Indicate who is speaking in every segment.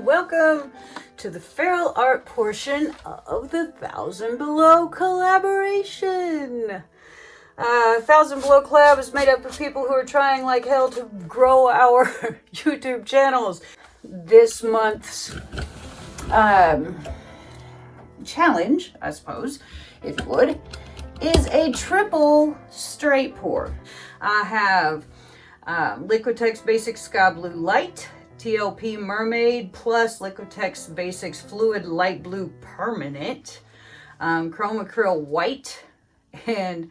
Speaker 1: welcome to the feral art portion of the Thousand Below collaboration. Thousand Below collab is made up of people who are trying like hell to grow our YouTube channels. This month's challenge, I suppose, if you would, is a triple straight pour. I have Liquitex Basics Sky Blue Light, TLP Mermaid, plus Liquitex Basics Fluid Light Blue Permanent, Chrome Acrylic White, and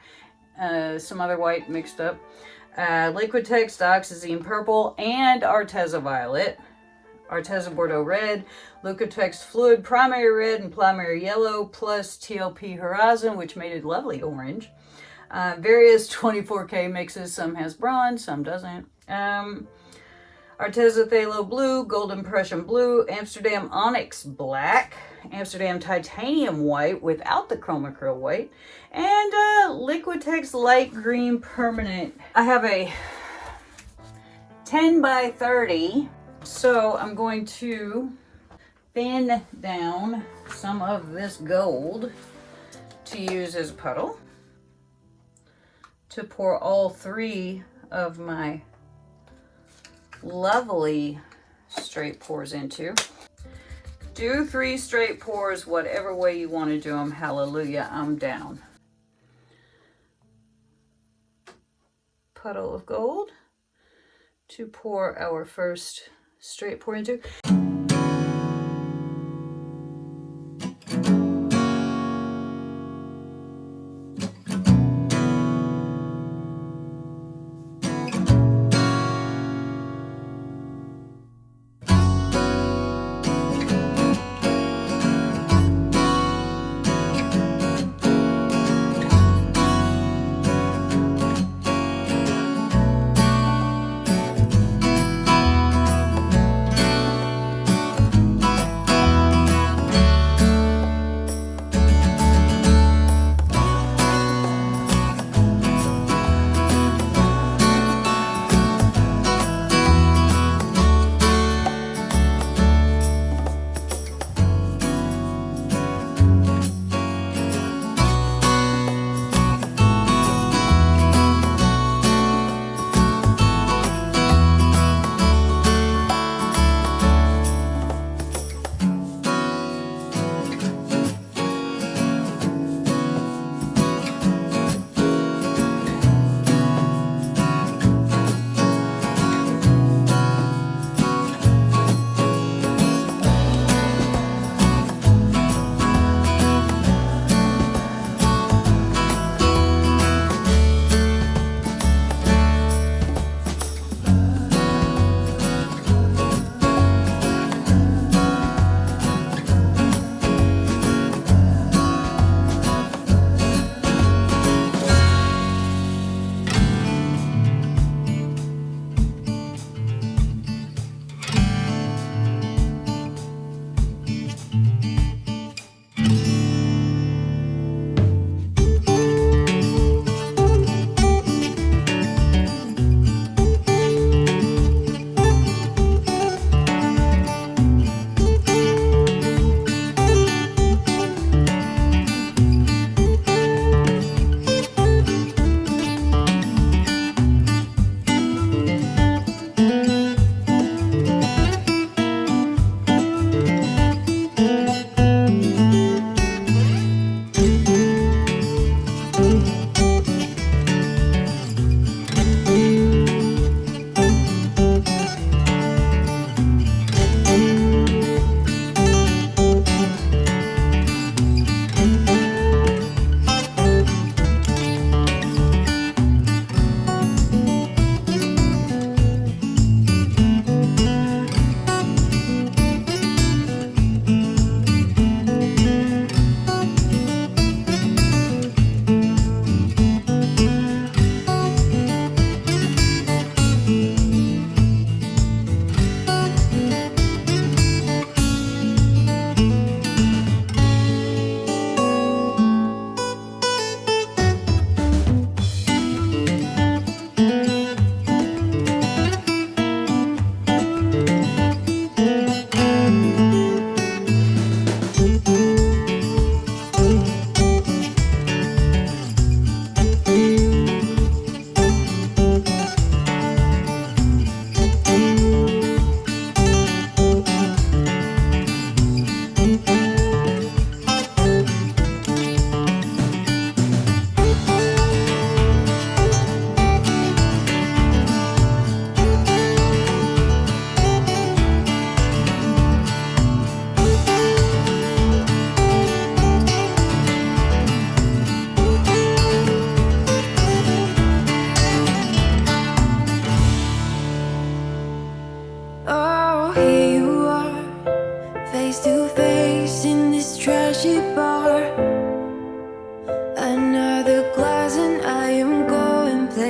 Speaker 1: some other white mixed up, Liquitex Dioxazine Purple, and Arteza Violet, Arteza Bordeaux Red, Liquitex Fluid Primary Red and Primary Yellow, plus TLP Horizon, which made it lovely orange. Various 24K mixes, some has bronze, some doesn't. Arteza Phthalo Blue, Golden Prussian Blue, Amsterdam Onyx Black, Amsterdam Titanium White without the Chrome Acrylic White, and Liquitex Light Green Permanent. I have a 10 by 30, so I'm going to thin down some of this gold to use as a puddle to pour all three of my lovely straight pours into. Do 3 straight pours whatever way you want to do them. Hallelujah, I'm down. Puddle of gold to pour our first straight pour into.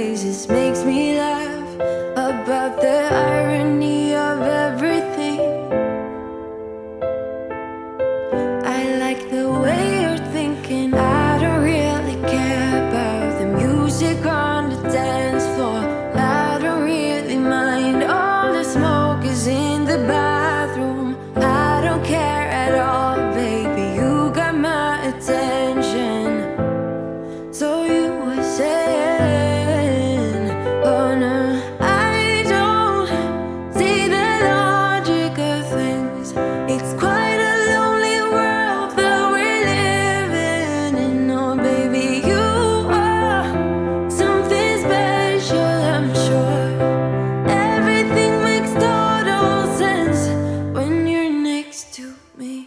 Speaker 2: faces makes me laugh about the irony of everything. I like the way you're thinking. I don't really care about the music on the dance floor. I don't really mind all the smoke is in the bathroom. I don't care at all, baby, you got my attention. So you were saying, oh no, I don't see the logic of things. It's quite a lonely world that we're living in. Oh baby, you are something special, I'm sure. Everything makes total sense when you're next to me.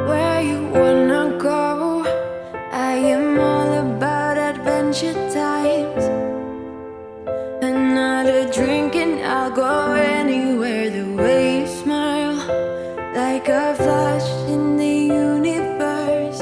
Speaker 2: Where you wanna go? I am all about adventure times. Another drink and I'll go anywhere. The way you smile, like a flash in the universe.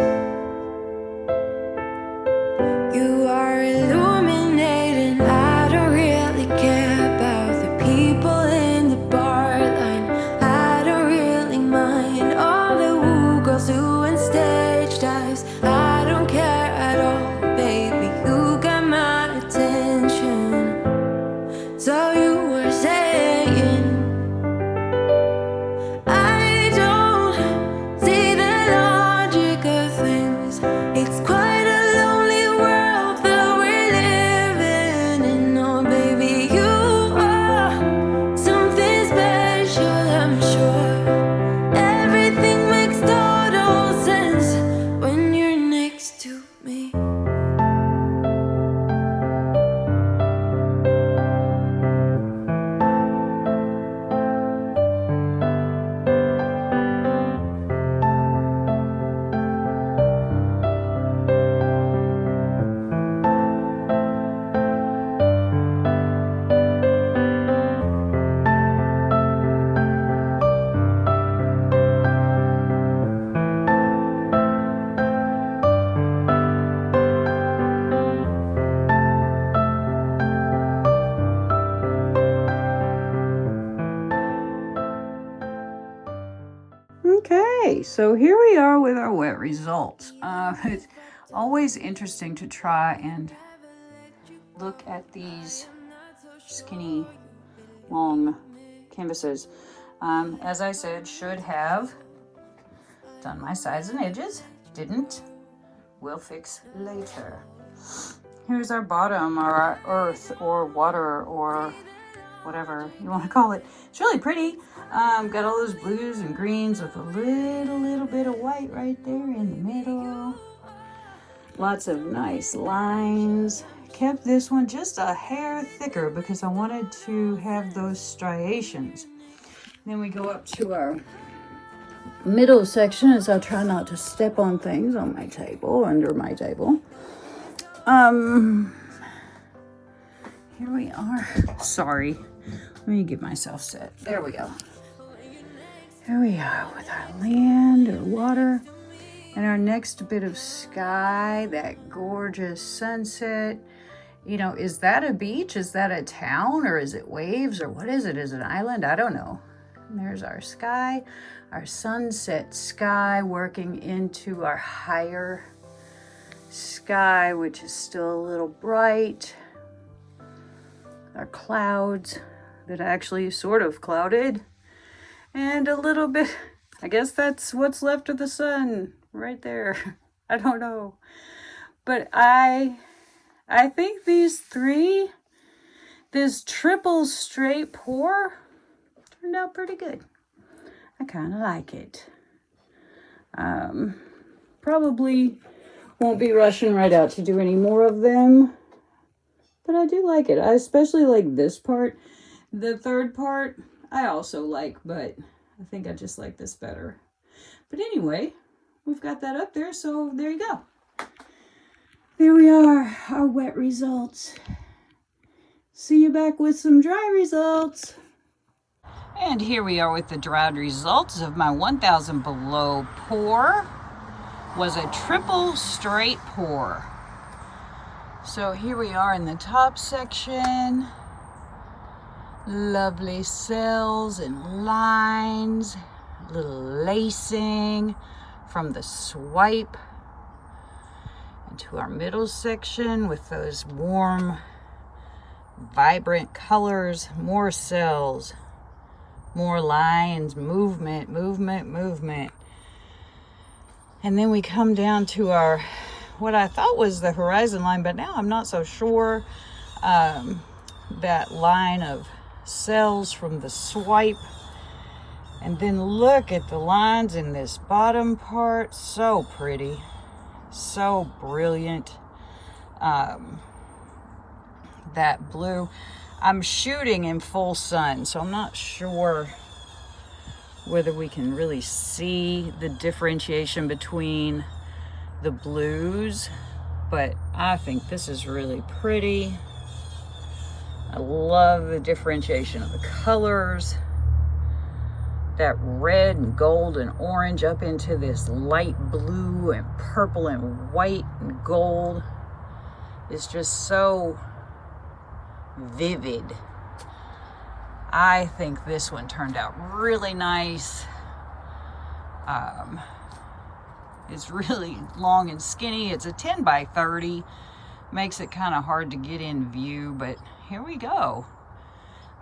Speaker 2: You are illuminating. I don't really care about the people in the bar line. I don't really mind all the woo girls doing stage dives. I don't care at all, baby, you got my attention. So you were saying, I don't see the logic of things. It's quite a lonely world that we're living in. Oh baby, you are something special, I'm sure. Everything makes total sense when you're next to me.
Speaker 1: Okay, so here we are with our wet results. It's always interesting to try and look at these skinny, long canvases. As I said, should have done my sides and edges. Didn't. Will fix later. Here's our bottom, or our earth, or water, or whatever you want to call it. It's really pretty. Got all those blues and greens with a little bit of white right there in the middle. Lots of nice lines. Kept this one just a hair thicker because I wanted to have those striations. Then we go up to our middle section as I try not to step on things on my table, under my table. Here we are. Sorry. Let me get myself set. There we go. Here we are with our land or water and our next bit of sky, that gorgeous sunset. You know, is that a beach? Is that a town? Or is it waves? Or what is it? Is it an island? I don't know. And there's our sky, our sunset sky working into our higher sky, which is still a little bright. Our clouds that actually sort of clouded. And a little bit, I guess that's what's left of the sun right there. I don't know. But I think these three, this triple straight pour, turned out pretty good. I kind of like it. Probably won't be rushing right out to do any more of them, but I do like it. I especially like this part. The third part I also like, but I think I just like this better. But anyway, we've got that up there, so there you go. There we are, our wet results. See you back with some dry results. And here we are with the dried results of my 1000 below pour. Was a triple straight pour. So here we are in the top section. Lovely cells and lines, little lacing from the swipe. Into our middle section with those warm, vibrant colors, more cells, more lines, movement, movement, movement. And then we come down to our, what I thought was the horizon line, but now I'm not so sure. That line of cells from the swipe. And then look at the lines in this bottom part. So pretty. So brilliant. That blue. I'm shooting in full sun, so I'm not sure whether we can really see the differentiation between the blues, but I think this is really pretty. I love the differentiation of the colors. That red and gold and orange up into this light blue and purple and white and gold is just so vivid. I think this one turned out really nice. It's really long and skinny. It's a 10 by 30. Makes it kind of hard to get in view, but here we go.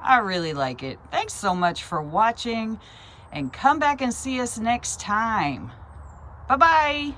Speaker 1: I really like it. Thanks so much for watching, and come back and see us next time. Bye-bye.